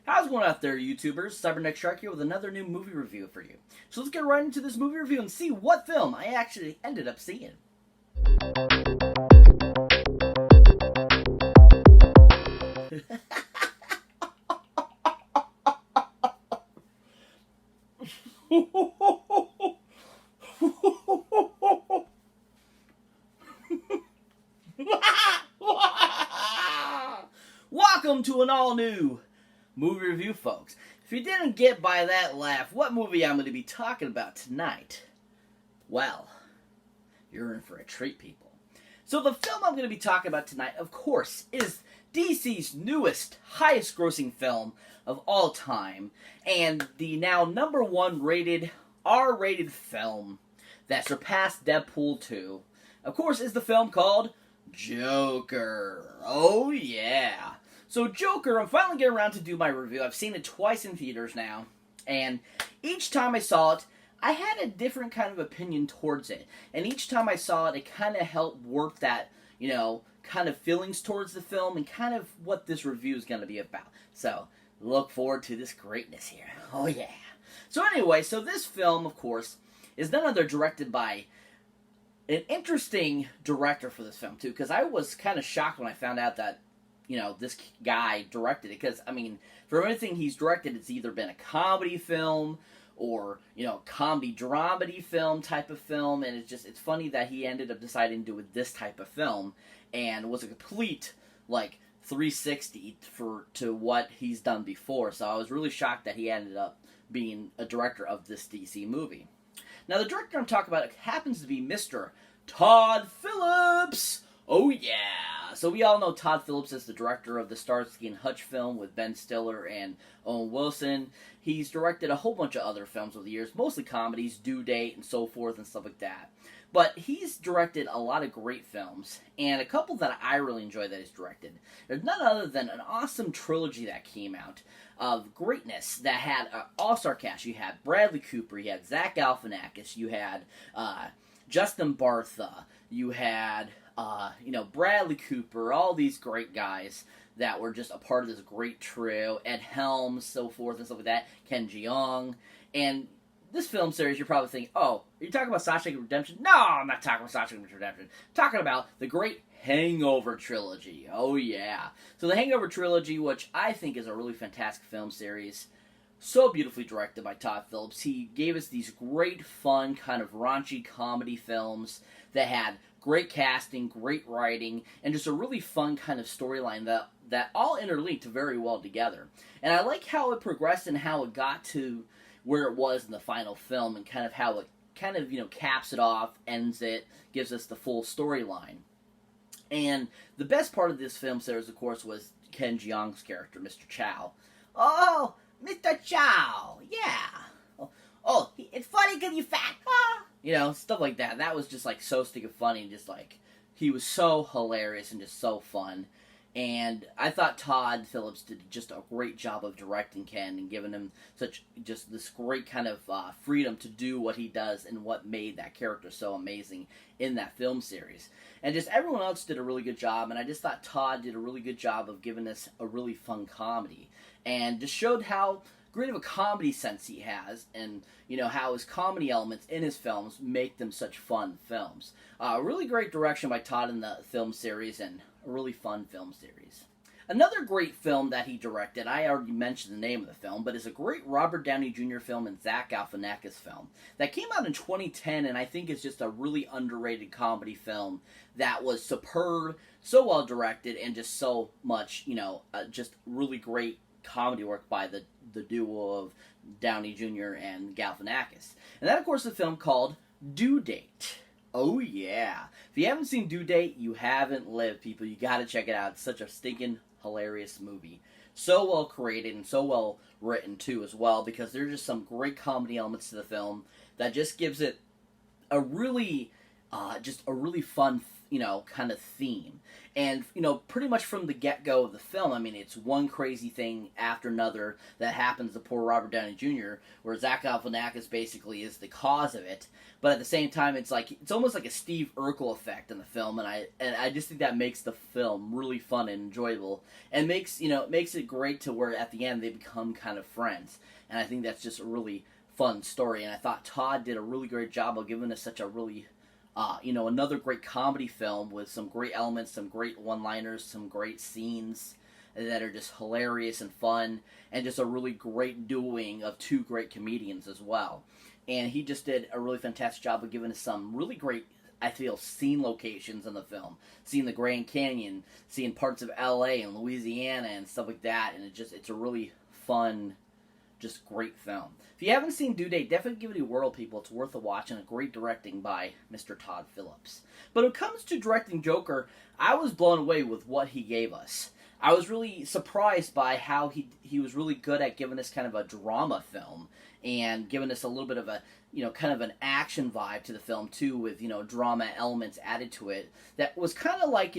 How's it going out there, YouTubers? Cyberneticshark here with another new movie review for you. So let's get right into this movie review and see what film I actually ended up seeing. Welcome to an all-new movie review, folks. If you didn't get by that laugh, what movie I'm going to be talking about tonight? Well, you're in for a treat, people. So the film I'm going to be talking about tonight, of course, is DC's newest, highest-grossing film of all time, and the now #1 rated, R-rated film that surpassed Deadpool 2, of course, is the film called Joker. Oh, yeah. So Joker, I'm finally getting around to do my review. I've seen it twice in theaters now, and each time I saw it, I had a different kind of opinion towards it. And each time I saw it, it kind of helped work that, kind of feelings towards the film and kind of what this review is going to be about. So, look forward to this greatness here. Oh, yeah. So anyway, so this film, of course, is none other directed by an interesting director for this film, too, because I was kind of shocked when I found out that this guy directed it, because, for anything he's directed, it's either been a comedy film or, comedy dramedy film type of film, and it's funny that he ended up deciding to do this type of film, and was a complete, 360 to what he's done before, so I was really shocked that he ended up being a director of this DC movie. Now, the director I'm talking about happens to be Mr. Todd Phillips! Oh, yeah! So we all know Todd Phillips as the director of the Starsky and Hutch film with Ben Stiller and Owen Wilson. He's directed a whole bunch of other films over the years, mostly comedies, Due Date, and so forth and stuff like that. But he's directed a lot of great films, and a couple that I really enjoy that he's directed. There's none other than an awesome trilogy that came out of greatness that had an all-star cast. You had Bradley Cooper, you had Zach Galifianakis, you had Justin Bartha, you had Bradley Cooper, all these great guys that were just a part of this great trio. Ed Helms, so forth and stuff like that. Ken Jeong. And this film series, you're probably thinking, oh, are you talking about Shawshank Redemption? No, I'm not talking about Shawshank Redemption. I'm talking about the great Hangover Trilogy. Oh, yeah. So the Hangover Trilogy, which I think is a really fantastic film series, so beautifully directed by Todd Phillips. He gave us these great, fun, kind of raunchy comedy films that had great casting, great writing, and just a really fun kind of storyline that all interlinked very well together. And I like how it progressed and how it got to where it was in the final film, and kind of how it caps it off, ends it, gives us the full storyline. And the best part of this film series, of course, was Ken Jeong's character, Mr. Chow. Oh, Mr. Chow, yeah. Oh, it's funny because you fat, huh? Stuff like that. That was just, so stinking funny, and just, he was so hilarious and just so fun. And I thought Todd Phillips did just a great job of directing Ken and giving him just this great kind of freedom to do what he does and what made that character so amazing in that film series. And just everyone else did a really good job, and I just thought Todd did a really good job of giving us a really fun comedy. And just showed how great of a comedy sense he has, and how his comedy elements in his films make them such fun films. Really great direction by Todd in the film series, and a really fun film series. Another great film that he directed, I already mentioned the name of the film, but is a great Robert Downey Jr. film and Zach Galifianakis film that came out in 2010, and I think is just a really underrated comedy film that was superb, so well directed, and just so much, just really great comedy work by the duo of Downey Jr. and Galifianakis. And that, of course, is a film called Due Date. Oh, yeah. If you haven't seen Due Date, you haven't lived, people. You gotta check it out. It's such a stinking hilarious movie. So well created and so well written, too, as well, because there's just some great comedy elements to the film that just gives it a really, just a really fun kind of theme. And, pretty much from the get-go of the film, I mean, it's one crazy thing after another that happens to poor Robert Downey Jr., where Zach Galifianakis basically is the cause of it. But at the same time, it's almost like a Steve Urkel effect in the film, and I just think that makes the film really fun and enjoyable, and makes it great to where at the end they become kind of friends. And I think that's just a really fun story, and I thought Todd did a really great job of giving us such a really another great comedy film with some great elements, some great one-liners, some great scenes that are just hilarious and fun, and just a really great dueling of two great comedians as well. And he just did a really fantastic job of giving us some really great, I feel, scene locations in the film. Seeing the Grand Canyon, seeing parts of LA and Louisiana and stuff like that, and it's a really fun, just great film. If you haven't seen Due Date, definitely give it a whirl, people. It's worth a watch, and a great directing by Mr. Todd Phillips. But when it comes to directing Joker, I was blown away with what he gave us. I was really surprised by how he was really good at giving us kind of a drama film, and giving us a little bit of a, kind of an action vibe to the film, too, with, drama elements added to it. That was kind of like,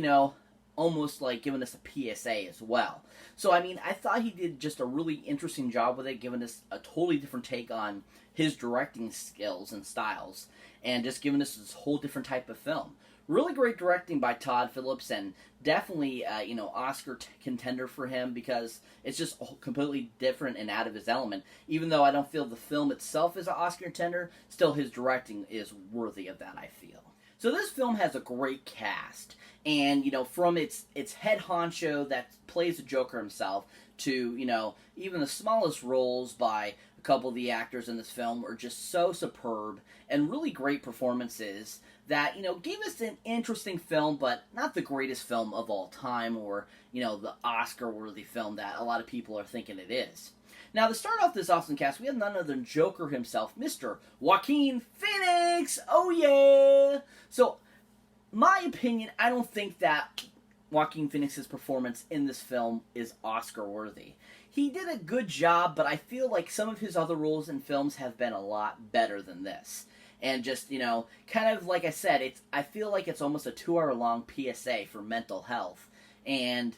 almost like giving us a PSA as well. So, I mean, I thought he did just a really interesting job with it, giving us a totally different take on his directing skills and styles, and just giving us this whole different type of film. Really great directing by Todd Phillips, and definitely, Oscar contender for him, because it's just completely different and out of his element. Even though I don't feel the film itself is an Oscar contender, still his directing is worthy of that, I feel. So this film has a great cast, and, from its head honcho that plays the Joker himself to, even the smallest roles by a couple of the actors in this film are just so superb, and really great performances that, gave us an interesting film, but not the greatest film of all time, or, the Oscar-worthy film that a lot of people are thinking it is. Now, to start off this awesome cast, we have none other than Joker himself, Mr. Joaquin Phoenix! Oh, yeah! So, my opinion, I don't think that Joaquin Phoenix's performance in this film is Oscar-worthy. He did a good job, but I feel like some of his other roles in films have been a lot better than this. And just, kind of like I said, I feel like it's almost a 2-hour-long PSA for mental health. And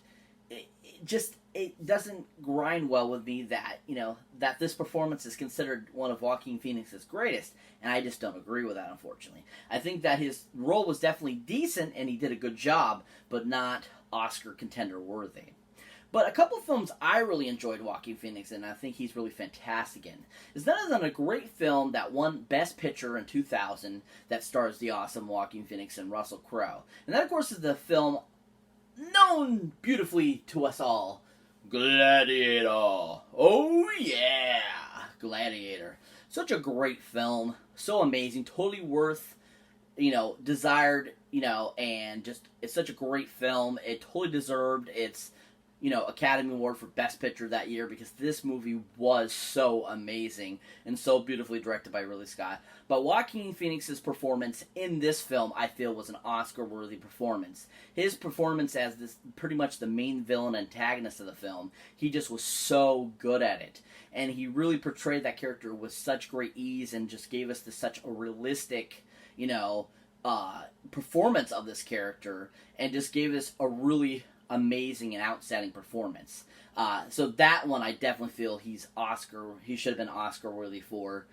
it doesn't grind well with me that, that this performance is considered one of Joaquin Phoenix's greatest, and I just don't agree with that, unfortunately. I think that his role was definitely decent, and he did a good job, but not Oscar contender worthy. But a couple of films I really enjoyed Joaquin Phoenix in, and I think he's really fantastic in, is none other than a great film that won Best Picture in 2000 that stars the awesome Joaquin Phoenix and Russell Crowe. And that, of course, is the film known beautifully to us all, Gladiator. Oh, yeah! Gladiator. Such a great film. So amazing. Totally worth, desired, and just, it's such a great film. It totally deserved its, Academy Award for Best Picture that year, because this movie was so amazing and so beautifully directed by Ridley Scott. But Joaquin Phoenix's performance in this film, I feel, was an Oscar-worthy performance. His performance as this pretty much the main villain antagonist of the film, he just was so good at it. And he really portrayed that character with such great ease, and just gave us such a realistic, performance of this character, and just gave us a really amazing and outstanding performance. So that one I definitely feel he should have been Oscar worthy for,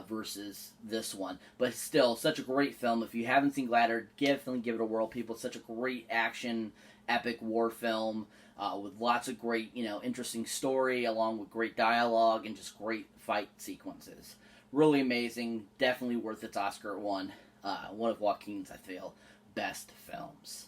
versus this one. But still, such a great film. If you haven't seen Gladiator, definitely give it a whirl, people. It's such a great action, epic war film, with lots of great, interesting story, along with great dialogue and just great fight sequences. Really amazing. Definitely worth its Oscar one of Joaquin's, I feel, best films.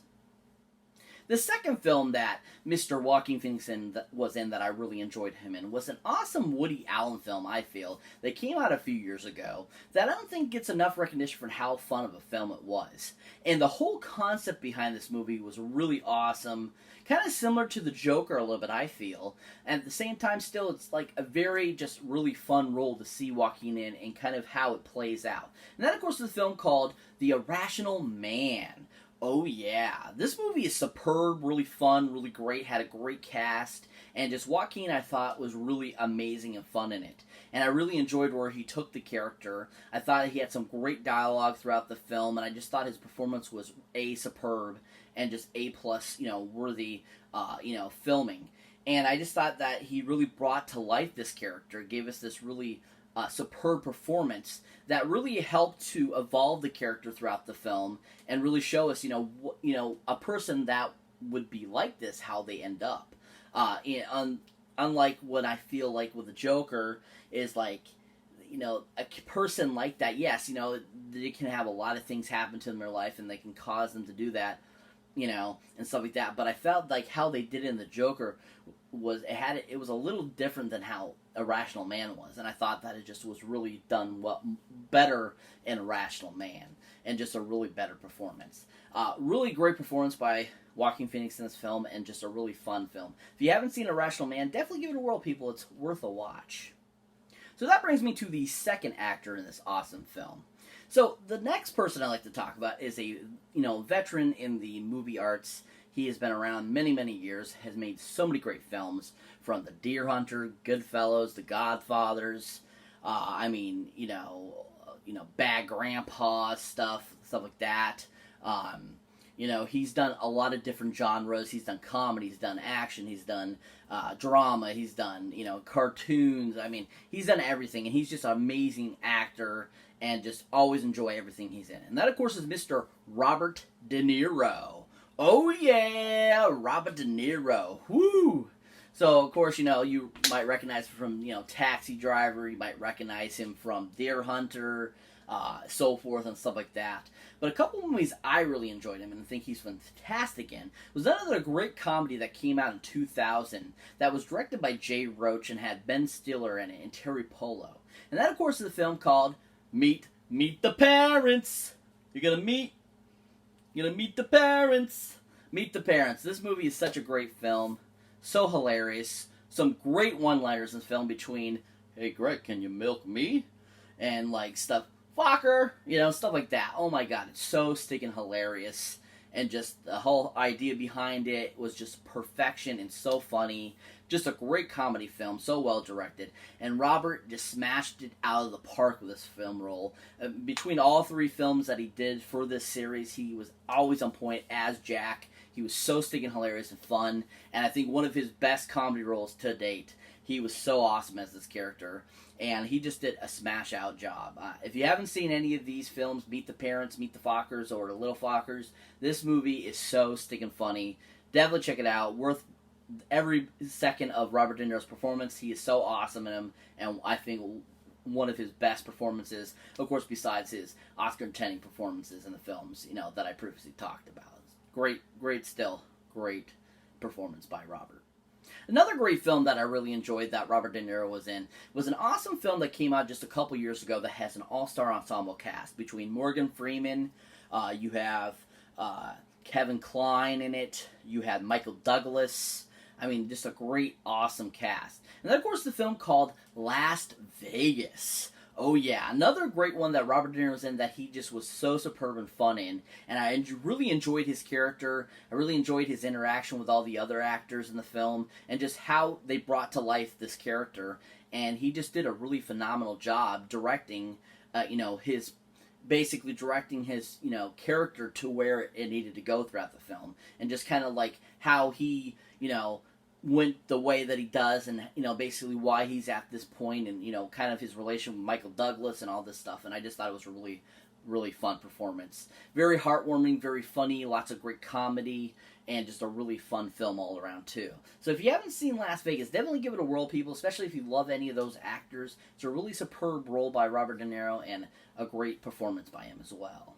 The second film that Mr. Joaquin Phoenix was in that I really enjoyed him in was an awesome Woody Allen film, I feel, that came out a few years ago that I don't think gets enough recognition for how fun of a film it was. And the whole concept behind this movie was really awesome, kind of similar to The Joker a little bit, I feel. And at the same time, still, it's like a very just really fun role to see Joaquin in, and kind of how it plays out. And that, of course, is a film called The Irrational Man. Oh yeah, this movie is superb, really fun, really great, had a great cast, and just Joaquin I thought was really amazing and fun in it. And I really enjoyed where he took the character. I thought he had some great dialogue throughout the film, and I just thought his performance was superb and just plus, worthy, filming. And I just thought that he really brought to life this character, gave us this really superb performance that really helped to evolve the character throughout the film and really show us, a person that would be like this, how they end up. Unlike what I feel like with the Joker is like, a person like that, yes, they can have a lot of things happen to them in their life and they can cause them to do that, and stuff like that. But I felt like how they did it in the Joker was it was a little different than how Irrational Man was, and I thought that it just was really done better in Irrational Man, and just a really better performance. Really great performance by Joaquin Phoenix in this film, and just a really fun film. If you haven't seen Irrational Man, definitely give it a whirl, people. It's worth a watch. So that brings me to the second actor in this awesome film. So the next person I'd like to talk about is a veteran in the movie arts. He has been around many, many years, has made so many great films, from The Deer Hunter, Goodfellas, The Godfathers, Bad Grandpa stuff like that. He's done a lot of different genres. He's done comedy, he's done action, he's done drama, he's done, cartoons. He's done everything, and he's just an amazing actor, and just always enjoy everything he's in. And that, of course, is Mr. Robert De Niro. Oh yeah, Robert De Niro. Woo! So, of course, you might recognize him from, Taxi Driver. You might recognize him from Deer Hunter, so forth and stuff like that. But a couple of movies I really enjoyed him and think he's fantastic in was another great comedy that came out in 2000 that was directed by Jay Roach and had Ben Stiller in it and Terry Polo. And that, of course, is a film called Meet the Parents. You're gonna meet the parents. Meet the Parents. This movie is such a great film. So hilarious. Some great one-liners in the film between, "Hey Greg, can you milk me?" and stuff, "Fucker," stuff like that. Oh my god, it's so stinking hilarious. And just the whole idea behind it was just perfection and so funny. Just a great comedy film, so well directed. And Robert just smashed it out of the park with this film role. Between all three films that he did for this series, he was always on point as Jack. He was so stinking hilarious and fun, and I think one of his best comedy roles to date. He was so awesome as this character, and he just did a smash-out job. If you haven't seen any of these films, Meet the Parents, Meet the Fockers, or The Little Fockers, this movie is so stinking funny. Definitely check it out. Worth every second of Robert De Niro's performance. He is so awesome in him, and I think one of his best performances, of course, besides his Oscar-contending performances in the films, that I previously talked about. Great performance by Robert. Another great film that I really enjoyed that Robert De Niro was in was an awesome film that came out just a couple years ago that has an all-star ensemble cast between Morgan Freeman, you have Kevin Kline in it, you had Michael Douglas. Just a great, awesome cast. And then, of course, the film called Las Vegas. Oh yeah, another great one that Robert De Niro was in that he just was so superb and fun in, and I really enjoyed his character. I really enjoyed his interaction with all the other actors in the film, and just how they brought to life this character. And he just did a really phenomenal job directing, his character to where it needed to go throughout the film, and just kind of like how he, went the way that he does, and basically why he's at this point, and kind of his relation with Michael Douglas and all this stuff. And I just thought it was a really, really fun performance. Very heartwarming, very funny, lots of great comedy, and just a really fun film all around too. So if you haven't seen Las Vegas, definitely give it a whirl, people, especially if you love any of those actors. It's a really superb role by Robert De Niro and a great performance by him as well.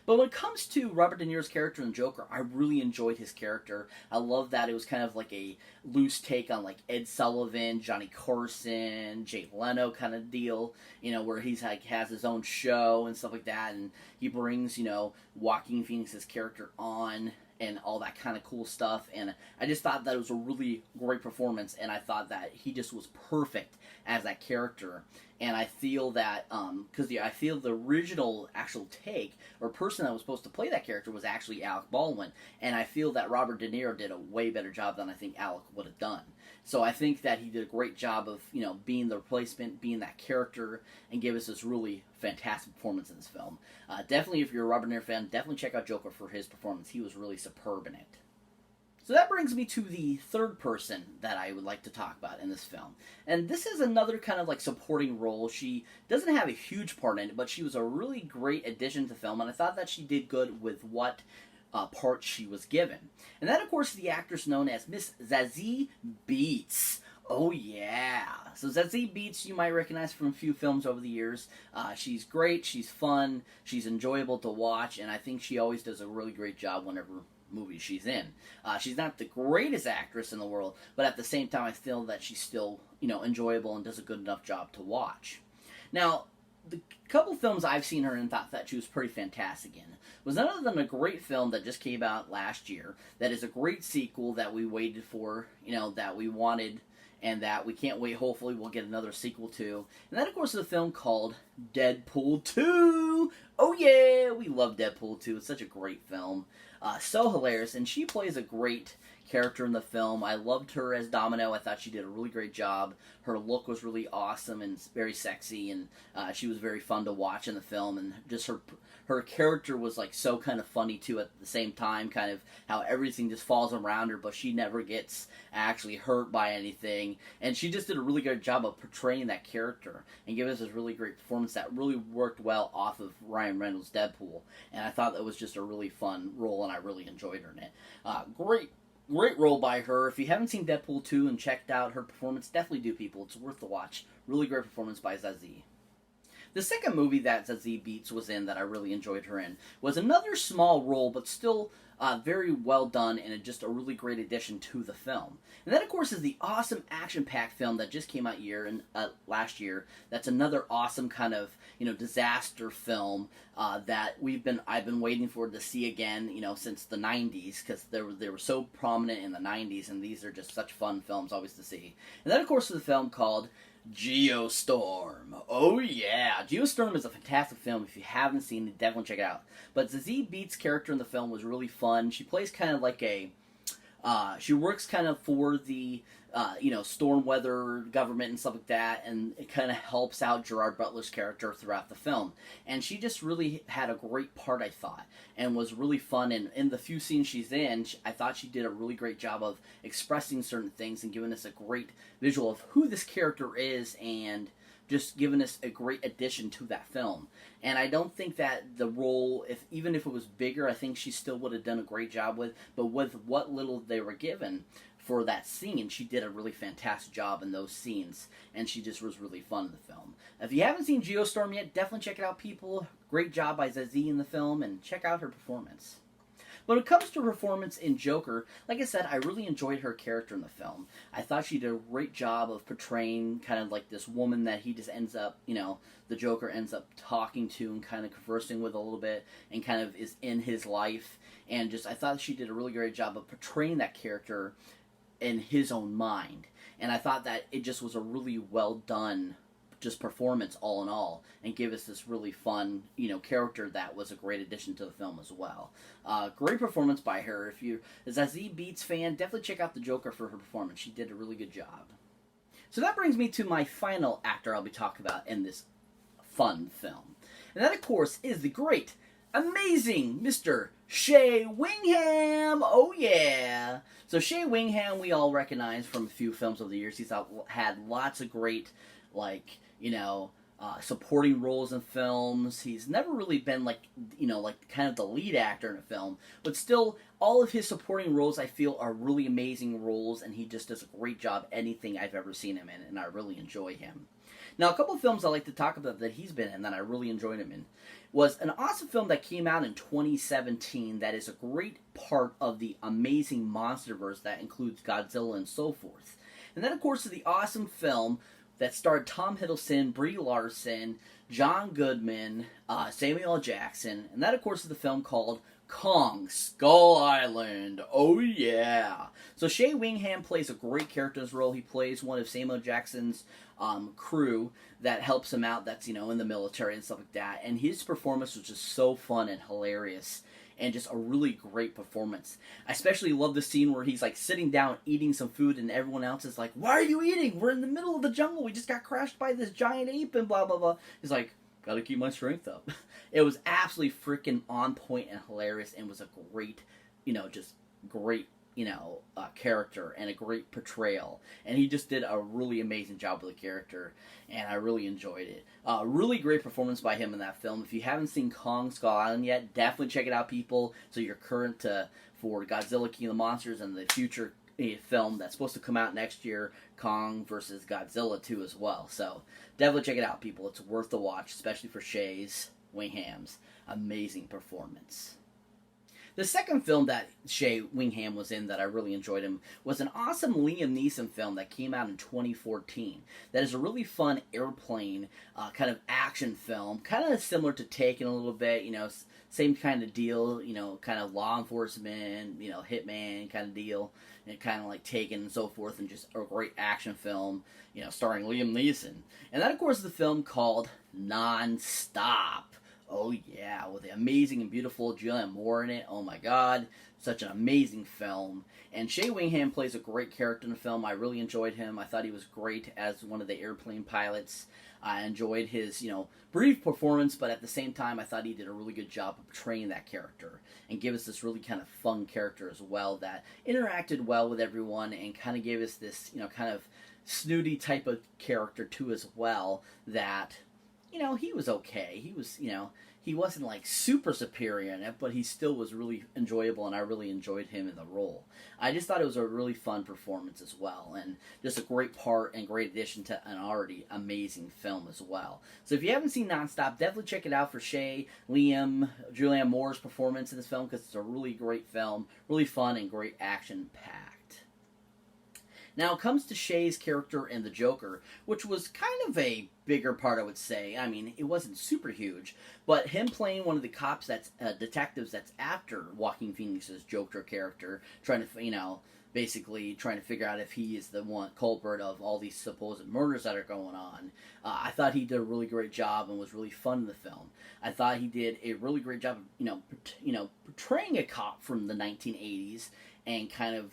But when it comes to Robert De Niro's character in Joker, I really enjoyed his character. I love that it was kind of like a loose take on like Ed Sullivan, Johnny Carson, Jay Leno kind of deal, where he's has his own show and stuff like that, and he brings, Joaquin Phoenix's character on, and all that kind of cool stuff. And I just thought that it was a really great performance, and I thought that he just was perfect as that character. And I feel that, because I feel the original actual take, or person that was supposed to play that character was actually Alec Baldwin. And I feel that Robert De Niro did a way better job than I think Alec would have done. So I think that he did a great job of, being the replacement, being that character, and give us this really fantastic performance in this film. Definitely, if you're a Robert De Niro fan, definitely check out Joker for his performance. He was really superb in it. So that brings me to the third person that I would like to talk about in this film. And this is another kind of like supporting role. She doesn't have a huge part in it, but she was a really great addition to the film, and I thought that she did good with what part she was given. And that, of course, is the actress known as Miss Zazie Beetz. Oh, yeah. So Zazie Beetz, you might recognize from a few films over the years. She's great, she's fun, she's enjoyable to watch, and I think she always does a really great job whenever movie she's in. She's not the greatest actress in the world, but at the same time, I feel that she's still, enjoyable and does a good enough job to watch. Now, the couple films I've seen her in thought that she was pretty fantastic in was none other than a great film that just came out last year that is a great sequel that we waited for, that we wanted, and that we can't wait. Hopefully we'll get another sequel to. And that, of course, is a film called Deadpool 2. Oh, yeah, we love Deadpool 2. It's such a great film. So hilarious, and she plays a great character in the film. I loved her as Domino. I thought she did a really great job. Her look was really awesome and very sexy, and she was very fun to watch in the film, and just her character was like so kind of funny too at the same time, kind of how everything just falls around her, but she never gets actually hurt by anything, and she just did a really good job of portraying that character and giving us this really great performance that really worked well off of Ryan Reynolds' Deadpool, and I thought that was just a really fun role, and I really enjoyed her in it. Great role by her. If you haven't seen Deadpool 2 and checked out her performance, definitely do, people. It's worth the watch. Really great performance by Zazie. The second movie that Zazie Beetz was in that I really enjoyed her in was another small role, but still very well done and just a really great addition to the film. And that, of course, is the awesome action-packed film that just came out last year. That's another awesome kind of disaster film that I've been waiting for to see again, since the 90s, because they were so prominent in the 90s, and these are just such fun films always to see. And that, of course, is a film called Geostorm. Oh yeah, Geostorm is a fantastic film. If you haven't seen it, definitely check it out. But Zazie Beetz' character in the film was really fun. She plays kind of like she works kind of for the storm weather government and stuff like that, and it kind of helps out Gerard Butler's character throughout the film. And she just really had a great part, I thought, and was really fun. And in the few scenes she's in, I thought she did a really great job of expressing certain things and giving us a great visual of who this character is, and just giving us a great addition to that film. And I don't think that the role, even if it was bigger, I think she still would have done a great job with. But with what little they were given for that scene, she did a really fantastic job in those scenes, and she just was really fun in the film. If you haven't seen Geostorm yet, definitely check it out, people. Great job by Zazie in the film, and check out her performance. When it comes to performance in Joker, like I said, I really enjoyed her character in the film. I thought she did a great job of portraying kind of like this woman that he just ends up, the Joker ends up talking to and kind of conversing with a little bit, and kind of is in his life. And I thought she did a really great job of portraying that character in his own mind. And I thought that it just was a really well done performance all in all, and gave us this really fun, character that was a great addition to the film as well. Great performance by her. If you're a Zazie Beetz fan, definitely check out the Joker for her performance. She did a really good job. So that brings me to my final actor I'll be talking about in this fun film. And that, of course, is the great, amazing Mr. Shea Wingham. Oh yeah. So Shea Wingham we all recognize from a few films over the years. He's had lots of great, supporting roles in films. He's never really been kind of the lead actor in a film, but still, all of his supporting roles I feel are really amazing roles, and he just does a great job anything I've ever seen him in, and I really enjoy him. Now, a couple of films I like to talk about that he's been in that I really enjoyed him in was an awesome film that came out in 2017 that is a great part of the amazing MonsterVerse that includes Godzilla and so forth. And that, of course, is the awesome film that starred Tom Hiddleston, Brie Larson, John Goodman, Samuel L. Jackson, and that, of course, is the film called Kong Skull Island. Oh yeah. So Shea Wingham plays a great character in this role. He plays one of Samuel Jackson's crew that helps him out, that's, in the military and stuff like that. And his performance was just so fun and hilarious. And just a really great performance. I especially love the scene where he's like sitting down eating some food and everyone else is like, "Why are you eating? We're in the middle of the jungle. We just got crashed by this giant ape and blah, blah, blah." He's like, "Gotta keep my strength up." It was absolutely freaking on point and hilarious and was a great, just great, character and a great portrayal. And he just did a really amazing job with the character, and I really enjoyed it. Really great performance by him in that film. If you haven't seen Kong Skull Island yet, definitely check it out, people. So you're current for Godzilla King of the Monsters and the future film that's supposed to come out next year, Kong versus Godzilla 2 as well. So definitely check it out, people. It's worth the watch, especially for Shea Wingham's amazing performance. The second film that Shea Wingham was in that I really enjoyed him was an awesome Liam Neeson film that came out in 2014. That is a really fun airplane kind of action film, kind of similar to Taken a little bit, same kind of deal, kind of law enforcement, hitman kind of deal, and kind of like Taken and so forth, and just a great action film, starring Liam Neeson. And that, of course, is the film called Non-Stop. Oh yeah, with the amazing and beautiful Julianne Moore in it. Oh my god, such an amazing film. And Shea Wingham plays a great character in the film. I really enjoyed him. I thought he was great as one of the airplane pilots. I enjoyed his, brief performance, but at the same time, I thought he did a really good job of portraying that character and gave us this really kind of fun character as well that interacted well with everyone and kind of gave us this, kind of snooty type of character too as well that, he was okay. He was, he wasn't like super superior in it, but he still was really enjoyable, and I really enjoyed him in the role. I just thought it was a really fun performance as well, and just a great part and great addition to an already amazing film as well. So if you haven't seen Nonstop, definitely check it out for Shea, Liam, Julianne Moore's performance in this film, because it's a really great film, really fun and great action-packed. Now, it comes to Shea's character in The Joker, which was kind of a bigger part, I would say. I mean, it wasn't super huge, but him playing one of the cops detectives that's after Joaquin Phoenix's Joker character, trying to, basically trying to figure out if he is the one culprit of all these supposed murders that are going on. I thought he did a really great job and was really fun in the film. I thought he did a really great job of, portraying a cop from the 1980s and kind of,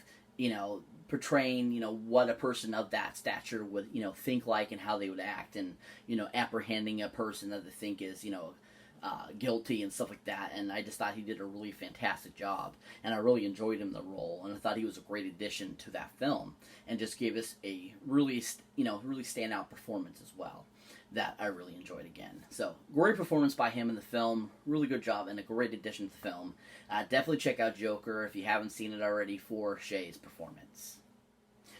portraying, what a person of that stature would, think like and how they would act, and, apprehending a person that they think is, guilty and stuff like that. And I just thought he did a really fantastic job, and I really enjoyed him in the role, and I thought he was a great addition to that film, and just gave us a really, really standout performance as well that I really enjoyed again. So, great performance by him in the film, really good job, and a great addition to the film. Definitely check out Joker if you haven't seen it already for Shea's performance.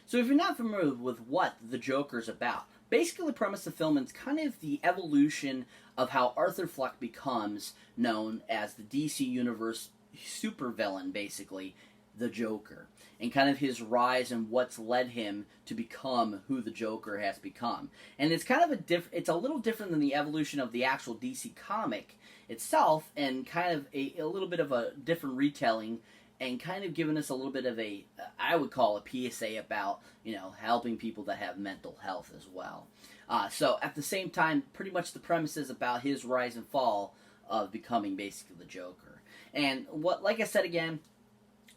So if you're not familiar with what The Joker's about, basically the premise of the film is kind of the evolution of how Arthur Fleck becomes known as the DC Universe supervillain, basically, the Joker, and kind of his rise and what's led him to become who the Joker has become. And it's kind of it's a little different than the evolution of the actual DC comic itself, and kind of a little bit of a different retelling, and kind of giving us a little bit of a, I would call a PSA about, helping people that have mental health as well. So at the same time, pretty much the premise is about his rise and fall of becoming basically the Joker. And like I said again,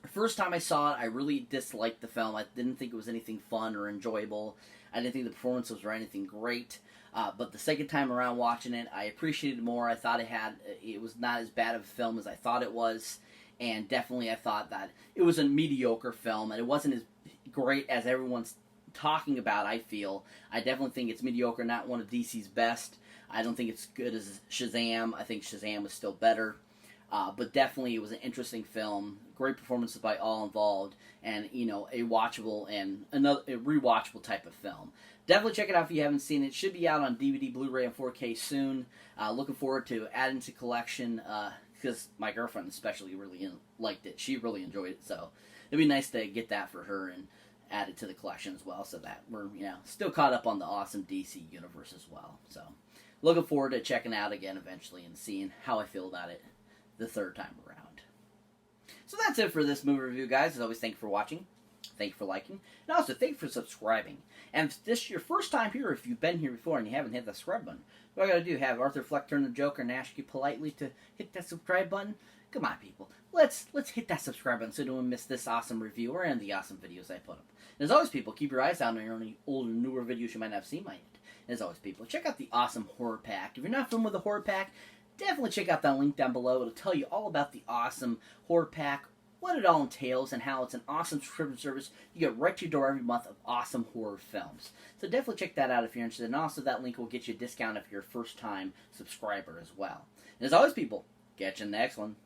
the first time I saw it, I really disliked the film. I didn't think it was anything fun or enjoyable. I didn't think the performances were anything great. But the second time around watching it, I appreciated it more. I thought it was not as bad of a film as I thought it was. And definitely I thought that it was a mediocre film, and it wasn't as great as everyone's talking about, I feel. I definitely think it's mediocre, not one of DC's best. I don't think it's good as Shazam. I think Shazam was still better. But definitely it was an interesting film. Great performances by all involved, and, a watchable and a rewatchable type of film. Definitely check it out if you haven't seen it. It should be out on DVD, Blu-ray, and 4K soon. Looking forward to adding to collection, because my girlfriend especially really liked it. She really enjoyed it, so it'd be nice to get that for her and add it to the collection as well, so that we're, still caught up on the awesome DC universe as well. So, looking forward to checking it out again eventually and seeing how I feel about it the third time around. So that's it for this movie review, guys. As always, thank you for watching. Thank you for liking. And also, thank you for subscribing. And if this is your first time here, if you've been here before and you haven't hit the subscribe button, what I gotta do, have Arthur Fleck turn the Joker and ask you politely to hit that subscribe button? Come on, people. Let's hit that subscribe button so you don't miss this awesome review or any of the awesome videos I put up. And as always, people, keep your eyes out on any old and newer videos you might not have seen by yet. And as always, people, check out the awesome horror pack. If you're not familiar with the horror pack, definitely check out that link down below. It'll tell you all about the awesome horror pack, what it all entails, and how it's an awesome subscription service. You get right to your door every month of awesome horror films. So definitely check that out if you're interested. And also that link will get you a discount if you're a first-time subscriber as well. And as always, people, catch you in the next one.